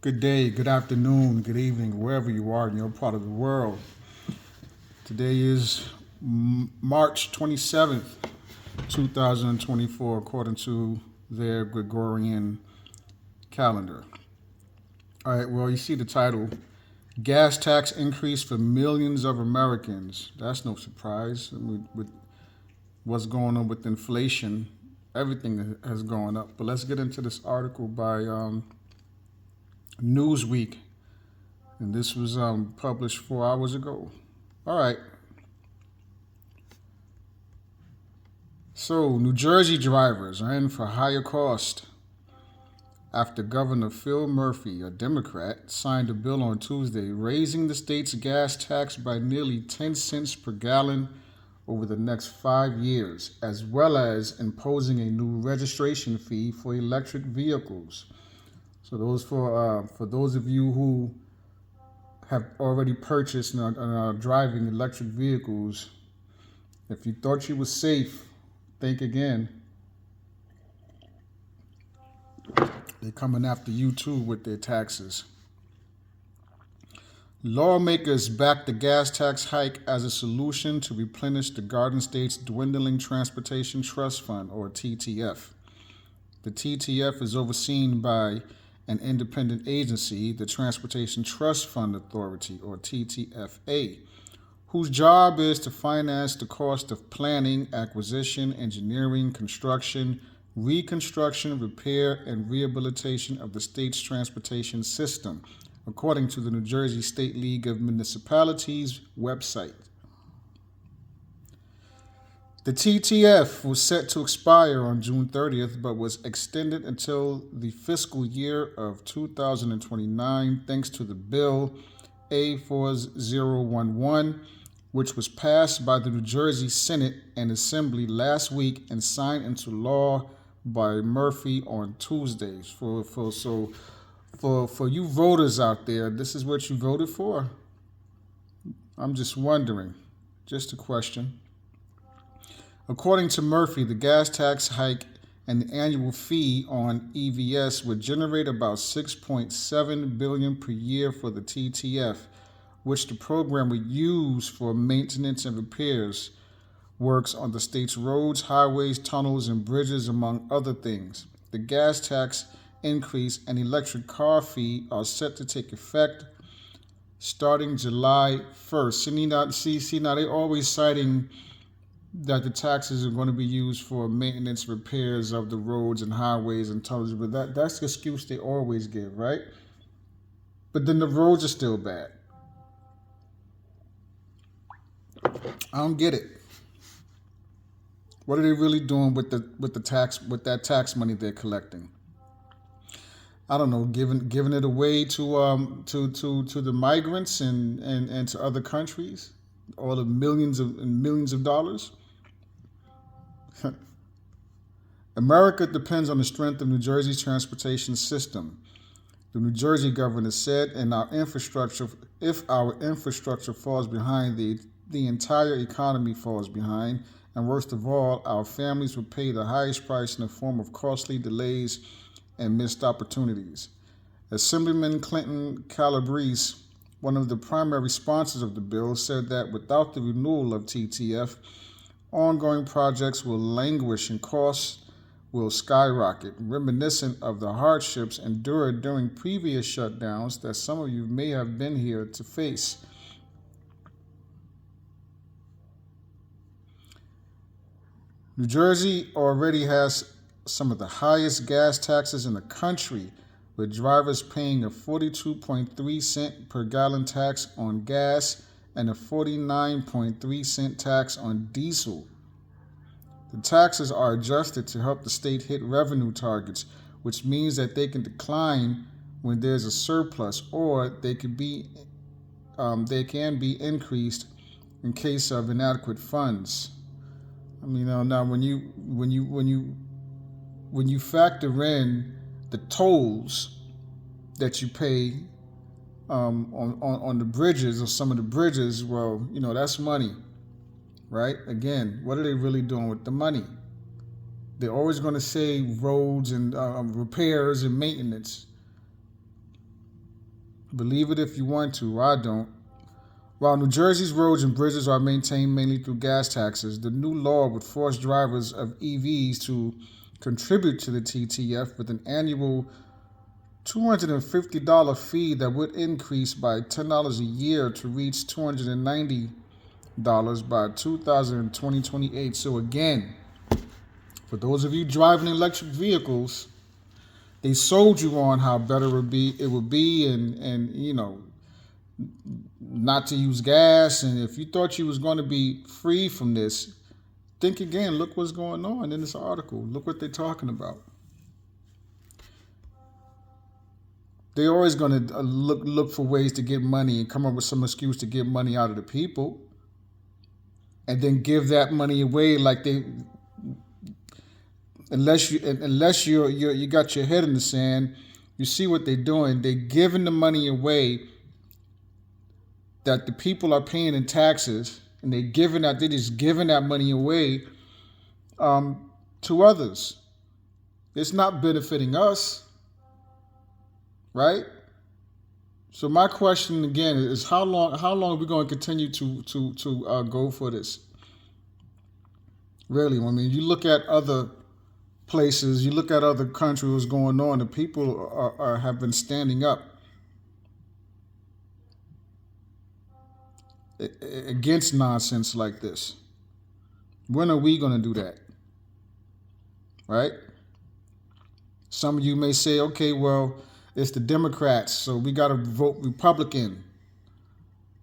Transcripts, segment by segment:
Good day, good afternoon, good evening, wherever you are in your part of the world. Today is March 27th, 2024, according to their Gregorian calendar. All right, well, you see the title Gas Tax Increase for Millions of Americans. That's no surprise. With what's going on with inflation, everything has gone up. But let's get into this article by Newsweek, and this was published 4 hours ago. All right. So, New Jersey drivers are in for higher cost after Governor Phil Murphy, a Democrat, signed a bill on Tuesday raising the state's gas tax by nearly 10 cents per gallon over the next 5 years, as well as imposing a new registration fee for electric vehicles. So, for those of you who have already purchased and are driving electric vehicles, if you thought you were safe, think again. They're coming after you too with their taxes. Lawmakers backed the gas tax hike as a solution to replenish the Garden State's dwindling Transportation Trust Fund, or TTF. The TTF is overseen by an independent agency, the Transportation Trust Fund Authority, or TTFA, whose job is to finance the cost of planning, acquisition, engineering, construction, reconstruction, repair, and rehabilitation of the state's transportation system, according to the New Jersey State League of Municipalities website. The TTF was set to expire on June 30th, but was extended until the fiscal year of 2029 thanks to the bill A4011, which was passed by the New Jersey Senate and Assembly last week and signed into law by Murphy on Tuesday. For you voters out there, this is what you voted for? I'm just wondering. Just a question. According to Murphy, the gas tax hike and the annual fee on EVS would generate about $6.7 billion per year for the TTF, which the program would use for maintenance and repairs works on the state's roads, highways, tunnels, and bridges, among other things. The gas tax increase and electric car fee are set to take effect starting July 1st. Now they're always citing that the taxes are going to be used for maintenance, repairs of the roads and highways and tunnels, but that's the excuse they always give, right? But then the roads are still bad. I don't get it. What are they really doing with that tax money they're collecting? I don't know, giving it away to the migrants and to other countries, all the millions of dollars. America depends on the strength of New Jersey's transportation system. The New Jersey governor said, if our infrastructure falls behind, the entire economy falls behind, and worst of all, our families will pay the highest price in the form of costly delays and missed opportunities. Assemblyman Clinton Calabrese, one of the primary sponsors of the bill, said that without the renewal of TTF, ongoing projects will languish and costs will skyrocket, reminiscent of the hardships endured during previous shutdowns that some of you may have been here to face. New Jersey already has some of the highest gas taxes in the country, with drivers paying a 42.3 cent per gallon tax on gas and a 49.3 cent tax on diesel. The taxes are adjusted to help the state hit revenue targets, which means that they can decline when there's a surplus, or they can be increased in case of inadequate funds. I mean, now when you factor in the tolls that you pay on the bridges, or some of the bridges, well, that's money, right? Again, what are they really doing with the money? They're always going to say roads and repairs and maintenance. Believe it if you want to. I don't. While New Jersey's roads and bridges are maintained mainly through gas taxes, the new law would force drivers of EVs to contribute to the TTF with an annual $250 fee that would increase by $10 a year to reach $290 by 2028. So again, for those of you driving electric vehicles, they sold you on how better it would be, and not to use gas. And if you thought you was going to be free from this, think again. Look what's going on in this article. Look what they're talking about. They're always going to look for ways to get money and come up with some excuse to get money out of the people, and then give that money away like they. Unless you got your head in the sand, you see what they're doing. They're giving the money away that the people are paying in taxes, and they're just giving that money away to others. It's not benefiting us, right? So my question again is, how long are we going to continue to go for this? Really, I mean, you look at other places, you look at other countries, what's going on, the people have been standing up against nonsense like this. When are we going to do that? Right? Some of you may say, okay, well, it's the Democrats, so we got to vote Republican,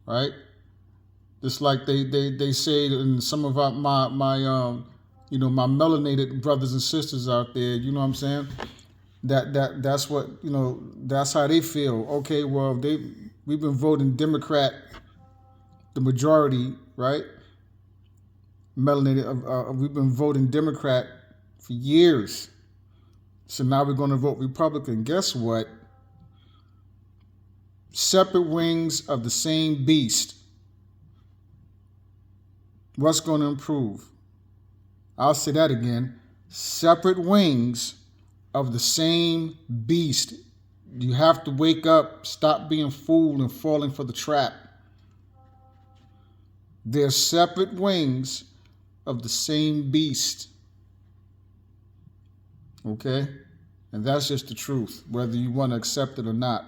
right? Just like they say in some of my melanated brothers and sisters out there, you know what I'm saying? That's what, that's how they feel. Okay, well, we've been voting Democrat, the majority, right? Melanated, we've been voting Democrat for years. So now we're going to vote Republican. Guess what? Separate wings of the same beast. What's going to improve? I'll say that again. Separate wings of the same beast. You have to wake up, stop being fooled and falling for the trap. They're separate wings of the same beast. Okay? And that's just the truth, whether you want to accept it or not.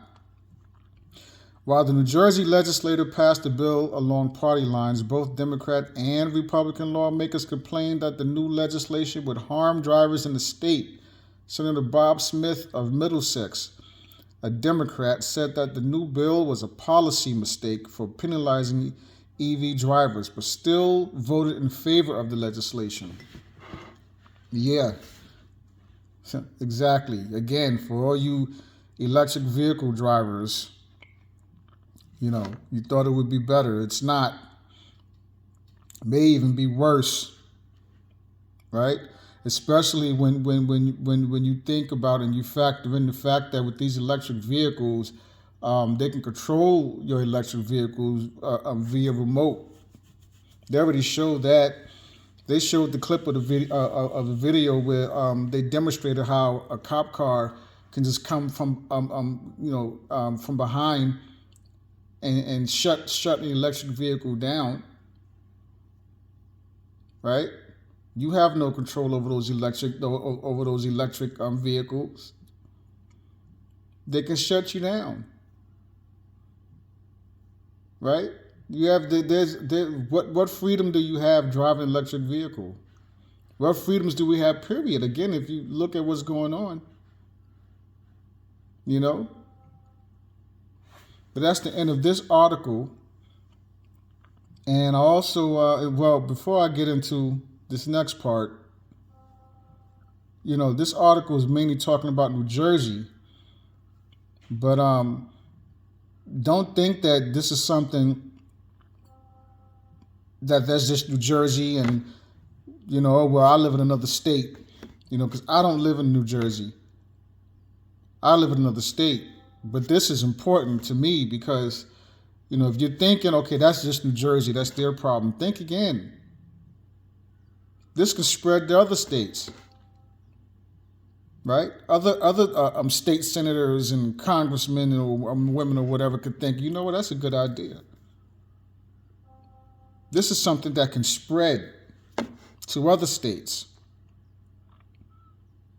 While the New Jersey legislature passed a bill along party lines, both Democrat and Republican lawmakers complained that the new legislation would harm drivers in the state. Senator Bob Smith of Middlesex, a Democrat, said that the new bill was a policy mistake for penalizing EV drivers, but still voted in favor of the legislation. Yeah, exactly. Again, for all you electric vehicle drivers, you thought it would be better. It's not. It may even be worse, right? Especially when you think about and you factor in the fact that with these electric vehicles, they can control your electric vehicles via remote. They already showed that. They showed the clip of the video where they demonstrated how a cop car can just come from from behind and shut an electric vehicle down. Right? You have no control over those electric vehicles. They can shut you down. Right? You have what freedom do you have driving an electric vehicle? What freedoms do we have, period? Again, if you look at what's going on, But that's the end of this article. And also, before I get into this next part, this article is mainly talking about New Jersey. But don't think that this is something that's just New Jersey and, I live in another state, because I don't live in New Jersey. I live in another state. But this is important to me because, if you're thinking, okay, that's just New Jersey, that's their problem, think again. This can spread to other states. right? Other state senators and congressmen or women or whatever could think, you know what, that's a good idea. This is something that can spread to other states.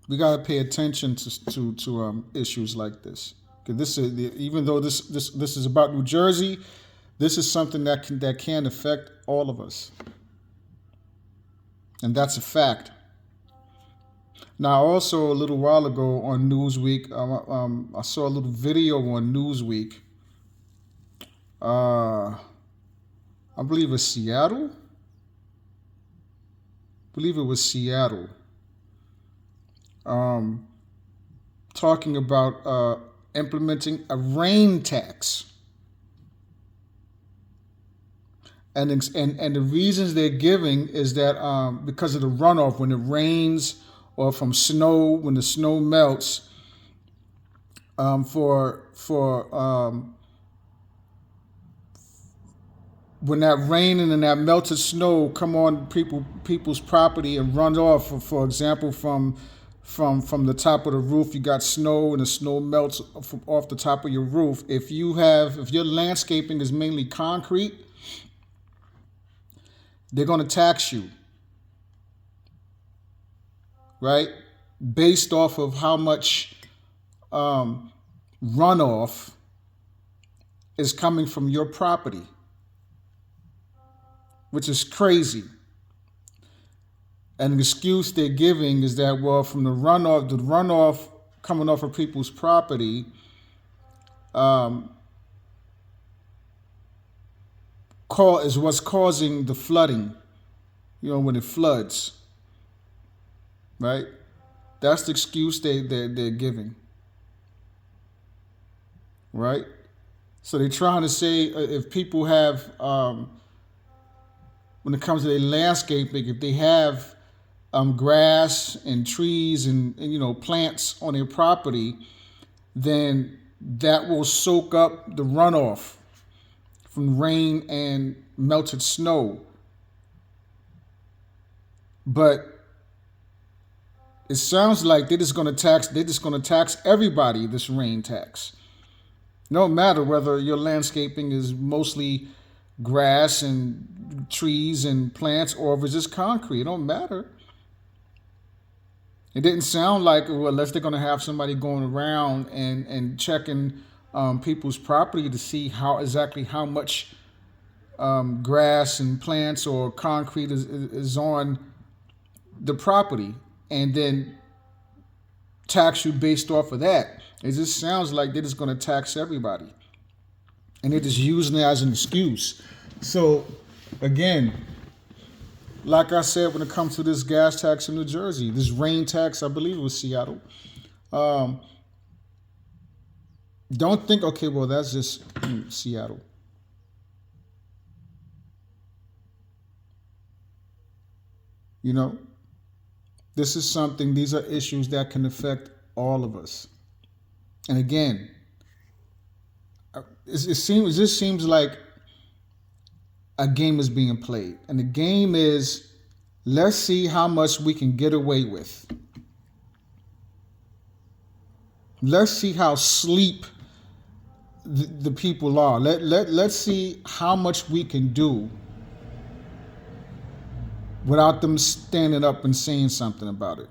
We got to pay attention to issues like this. This is, even though this is about New Jersey, this is something that can affect all of us, and that's a fact. Now, also a little while ago on Newsweek, I saw a little video on Newsweek. I believe it's Seattle. I believe it was Seattle. Talking about implementing a rain tax. And the reasons they're giving is that because of the runoff, when it rains or from snow, when the snow melts, when that rain and that melted snow come on people's property and run off, for example, from the top of the roof, you got snow and the snow melts off the top of your roof. If your landscaping is mainly concrete, they're going to tax you, right? Based off of how much runoff is coming from your property, which is crazy. And the excuse they're giving is that, well, from the runoff coming off of people's property, is what's causing the flooding, when it floods, right? That's the excuse they're giving, right? So they're trying to say if people have, when it comes to their landscaping, if they have grass and trees and plants on their property, then that will soak up the runoff from rain and melted snow. But it sounds like they're just going to tax everybody, this rain tax. No matter whether your landscaping is mostly grass and trees and plants or if it's just concrete, it don't matter. It didn't sound like, well, unless they're going to have somebody going around and checking people's property to see exactly how much grass and plants or concrete is on the property, and then tax you based off of that. It just sounds like they're just going to tax everybody, and they're just using it as an excuse. So, again, like I said, when it comes to this gas tax in New Jersey, this rain tax, I believe it was Seattle. Don't think, okay, well, that's just Seattle. This is something, these are issues that can affect all of us. And again, it seems like a game is being played. And the game is, let's see how much we can get away with. Let's see how sleep the people are. Let's see how much we can do without them standing up and saying something about it.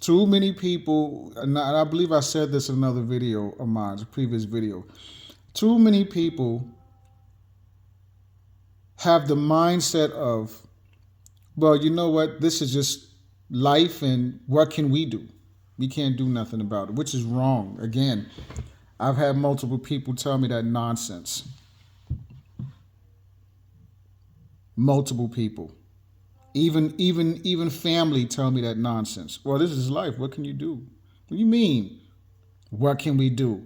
Too many people, and I believe I said this in another video of mine, a previous video. Too many people have the mindset of, well, you know what, this is just life and what can we do? We can't do nothing about it, which is wrong. Again, I've had multiple people tell me that nonsense. Multiple people. Even family tell me that nonsense. Well, this is life. What can you do? What do you mean? What can we do?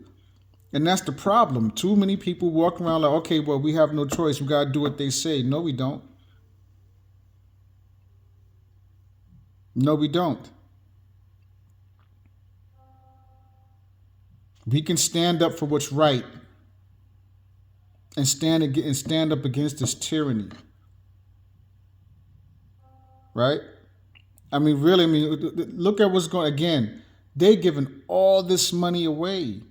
And that's the problem. Too many people walk around like, okay, well, we have no choice. We got to do what they say. No, we don't. No, we don't. We can stand up for what's right and stand up against this tyranny. Right? I mean, really, I mean, look at what's going again. They're giving all this money away,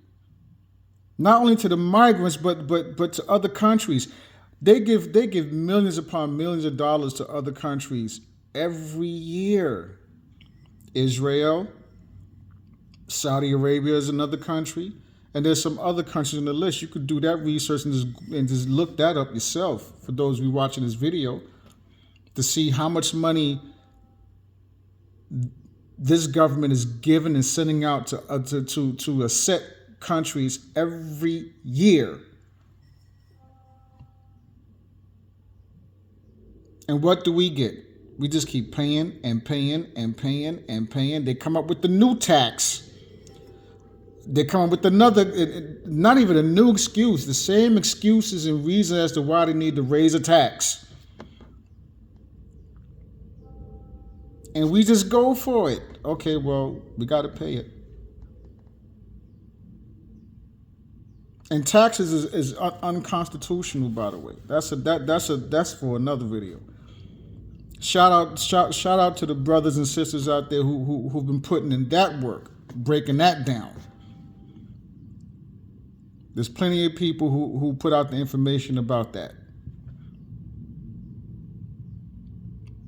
not only to the migrants, but to other countries. They give millions upon millions of dollars to other countries every year. Israel, Saudi Arabia is another country, and there's some other countries on the list. You could do that research and just look that up yourself. For those of you watching this video, to see how much money this government is giving and sending out to a set countries every year. And what do we get? We just keep paying and paying and paying and paying. They come up with the new tax. They come up with another, not even a new excuse, the same excuses and reason as to why they need to raise a tax. And we just go for it. Okay, well, we got to pay it. And taxes is unconstitutional, by the way. That's for another video. Shout out to the brothers and sisters out there who've been putting in that work, breaking that down. There's plenty of people who put out the information about that.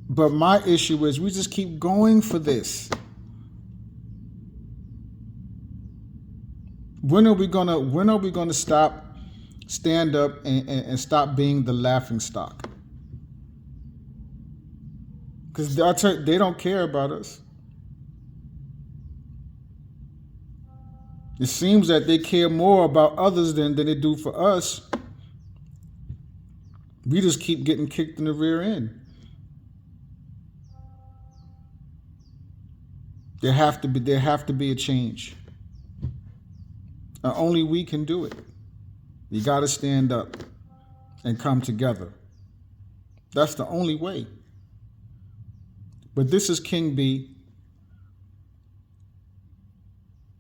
But my issue is we just keep going for this. When are we gonna stand up and stop being the laughing stock? Because they don't care about us. It seems that they care more about others than they do for us. We just keep getting kicked in the rear end. There have to be a change. And only we can do it. You got to stand up and come together. That's the only way. But this is King B.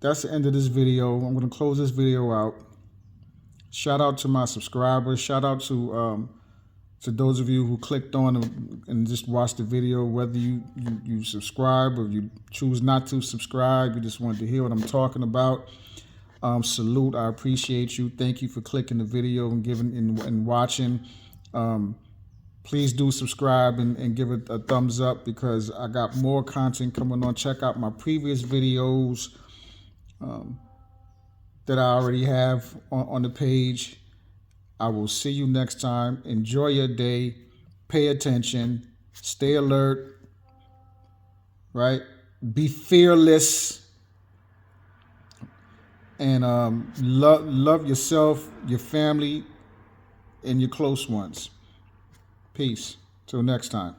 That's the end of this video. I'm going to close this video out. Shout out to my subscribers. Shout out to those of you who clicked on and just watched the video. Whether you subscribe or you choose not to subscribe, you just wanted to hear what I'm talking about. Salute. I appreciate you. Thank you for clicking the video and giving and watching. Please do subscribe and give it a thumbs up because I got more content coming on. Check out my previous videos that I already have on the page. I will see you next time. Enjoy your day. Pay attention. Stay alert. Right? Be fearless. And love yourself, your family, and your close ones. Peace. Till next time.